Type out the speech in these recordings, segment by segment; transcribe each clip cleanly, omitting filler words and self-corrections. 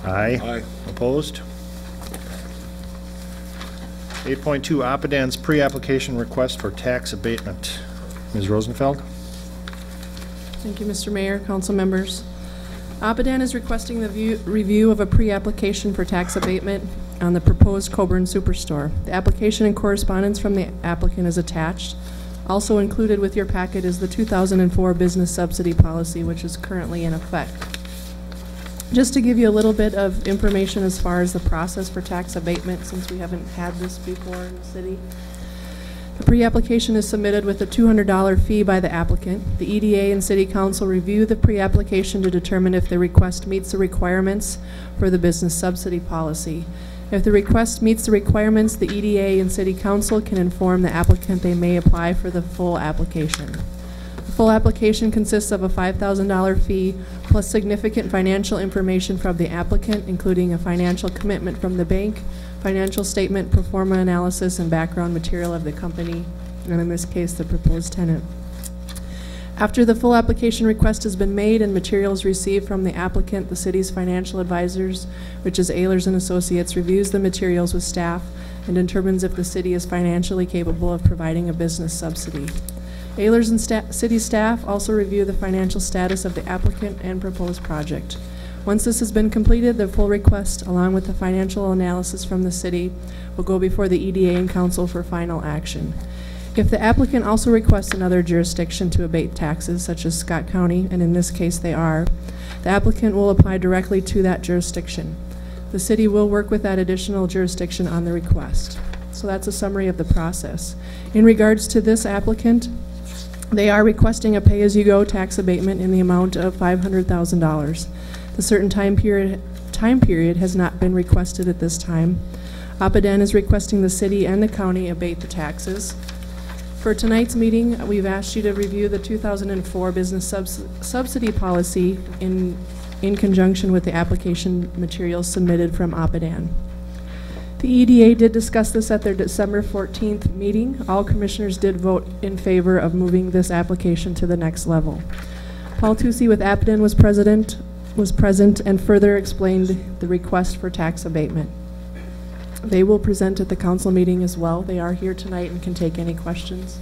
Aye. Aye. Opposed? 8.2, Oppidan's pre-application request for tax abatement. Ms. Rosenfeld? Thank you, Mr. Mayor, council members. Oppidan is requesting the review of a pre-application for tax abatement on the proposed Coburn Superstore. The application and correspondence from the applicant is attached. Also included with your packet is the 2004 business subsidy policy, which is currently in effect. Just to give you a little bit of information as far as the process for tax abatement, since we haven't had this before in the city. The pre-application is submitted with a $200 fee by the applicant. The EDA and City Council review the pre-application to determine if the request meets the requirements for the business subsidy policy. If the request meets the requirements, the EDA and City Council can inform the applicant they may apply for the full application. The full application consists of a $5,000 fee plus significant financial information from the applicant, including a financial commitment from the bank, financial statement, pro forma analysis, and background material of the company, and in this case, the proposed tenant. After the full application request has been made and materials received from the applicant, the city's financial advisors, which is Ehlers and Associates, reviews the materials with staff and determines if the city is financially capable of providing a business subsidy. Ehlers and city staff also review the financial status of the applicant and proposed project. Once this has been completed, the full request, along with the financial analysis from the city, will go before the EDA and council for final action. If the applicant also requests another jurisdiction to abate taxes, such as Scott County, and in this case they are, the applicant will apply directly to that jurisdiction. The city will work with that additional jurisdiction on the request. So that's a summary of the process. In regards to this applicant, they are requesting a pay-as-you-go tax abatement in the amount of $500,000. The certain time period has not been requested at this time. Oppidan is requesting the city and the county abate the taxes. For tonight's meeting, we've asked you to review the 2004 business subsidy policy in conjunction with the application materials submitted from Oppidan. The EDA did discuss this at their December 14th meeting. All commissioners did vote in favor of moving this application to the next level. Paul Tucci with Oppidan was present and further explained the request for tax abatement. They will present at the council meeting as well. They are here tonight and can take any questions.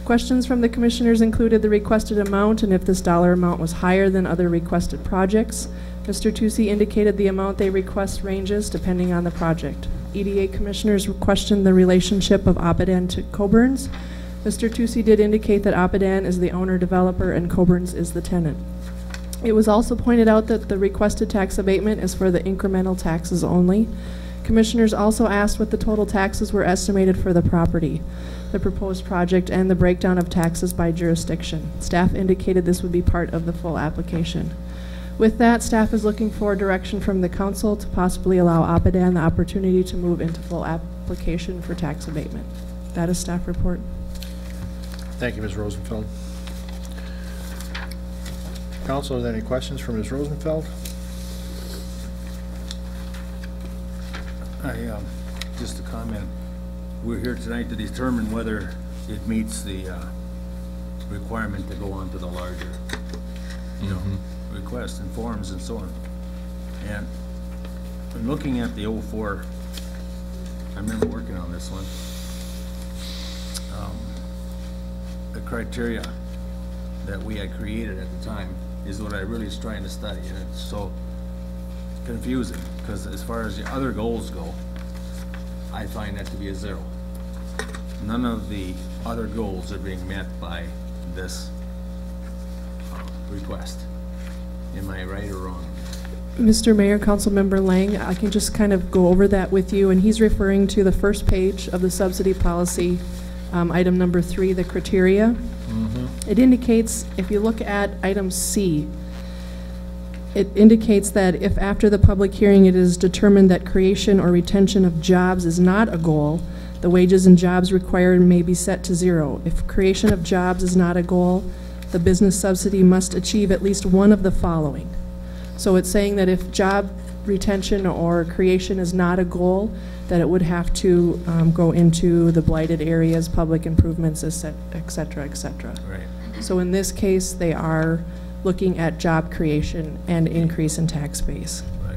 Questions from the commissioners included the requested amount and if this dollar amount was higher than other requested projects. Mr. Tucci indicated the amount they request ranges depending on the project. EDA commissioners questioned the relationship of Oppidan to Coburn's. Mr. Tucci did indicate that Oppidan is the owner developer and Coburn's is the tenant. It was also pointed out that the requested tax abatement is for the incremental taxes only. Commissioners also asked what the total taxes were estimated for the property, the proposed project, and the breakdown of taxes by jurisdiction. Staff indicated this would be part of the full application. With that, staff is looking for direction from the council to possibly allow Oppidan the opportunity to move into full application for tax abatement. That is staff report. Thank you, Ms. Rosenfeld. Council, are there any questions for Ms. Rosenfeld? Just a comment. We're here tonight to determine whether it meets the requirement to go on to the larger, request and forms and so on. And when looking at the 04, I remember working on this one. The criteria that we had created at the time is what I really was trying to study, and it's so confusing because as far as the other goals go, I find that to be a 0. None of the other goals are being met by this request. Am I right or wrong? Mr. Mayor, Councilmember Lang, I can just kind of go over that with you, and he's referring to the first page of the subsidy policy, item number 3, the criteria. It indicates, if you look at item C, it indicates that if after the public hearing it is determined that creation or retention of jobs is not a goal, the wages and jobs required may be set to 0. If creation of jobs is not a goal, the business subsidy must achieve at least one of the following. So it's saying that if job retention or creation is not a goal, that it would have to go into the blighted areas, public improvements, et cetera, et cetera. Right. So in this case, they are looking at job creation and increase in tax base. Right.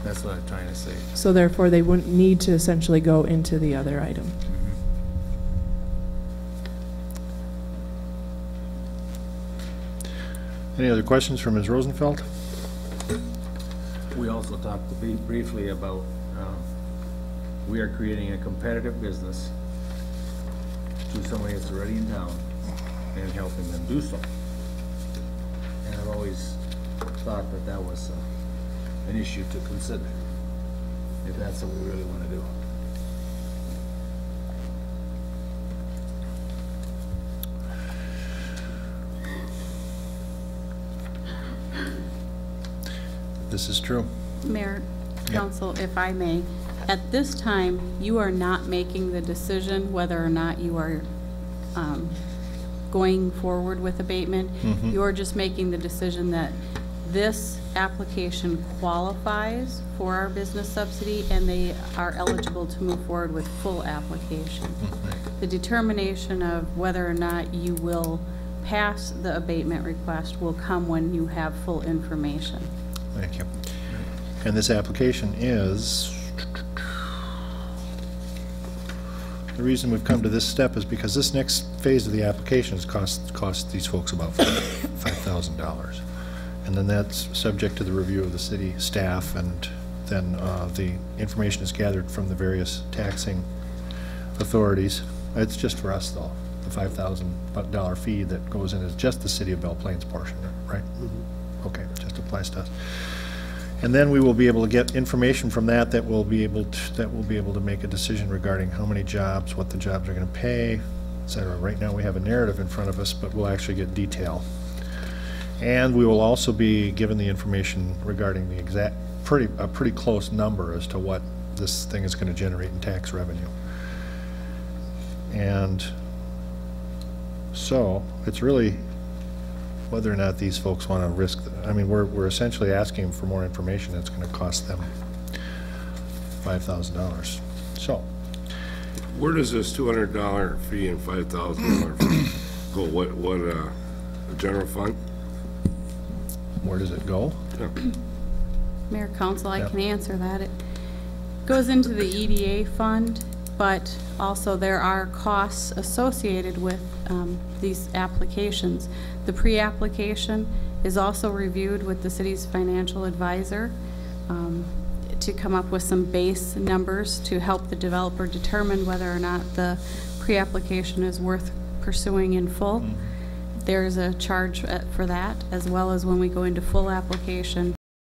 That's what I'm trying to say. So therefore, they wouldn't need to essentially go into the other item. Any other questions from Ms. Rosenfeld? We also talked briefly about, we are creating a competitive business to somebody that's already in town and helping them do so. And I've always thought that that was an issue to consider, if that's what we really want to do. This is true. Mayor, Yep. Council, if I may, at this time, you are not making the decision whether or not you are going forward with abatement. Mhm. You're just making the decision that this application qualifies for our business subsidy and they are eligible to move forward with full application. The determination of whether or not you will pass the abatement request will come when you have full information. Thank you. And this application is, the reason we've come to this step is because this next phase of the application has cost these folks about $5,000. And then that's subject to the review of the city staff, and then the information is gathered from the various taxing authorities. It's just for us, though. The $5,000 fee that goes in is just the city of Belle Plaine's portion, right? Okay, just applies to us. And then we will be able to get information from that that will be able to make a decision regarding how many jobs, what the jobs are going to pay, et cetera. Right now we have a narrative in front of us, but we'll actually get detail. And we will also be given the information regarding the exact, a pretty close number as to what this thing is going to generate in tax revenue. And so it's really whether or not these folks want to risk, I mean, we're essentially asking for more information that's going to cost them $5,000. So, Where does this $200 fee and $5,000 fee go? The general fund? where does it go? Yeah. Mayor, Council, I Yep. can answer that. It goes into the EDA fund, but also there are costs associated with these applications. The pre-application is also reviewed with the city's financial advisor to come up with some base numbers to help the developer determine whether or not the pre-application is worth pursuing in full. There's a charge for that, as well as when we go into full application,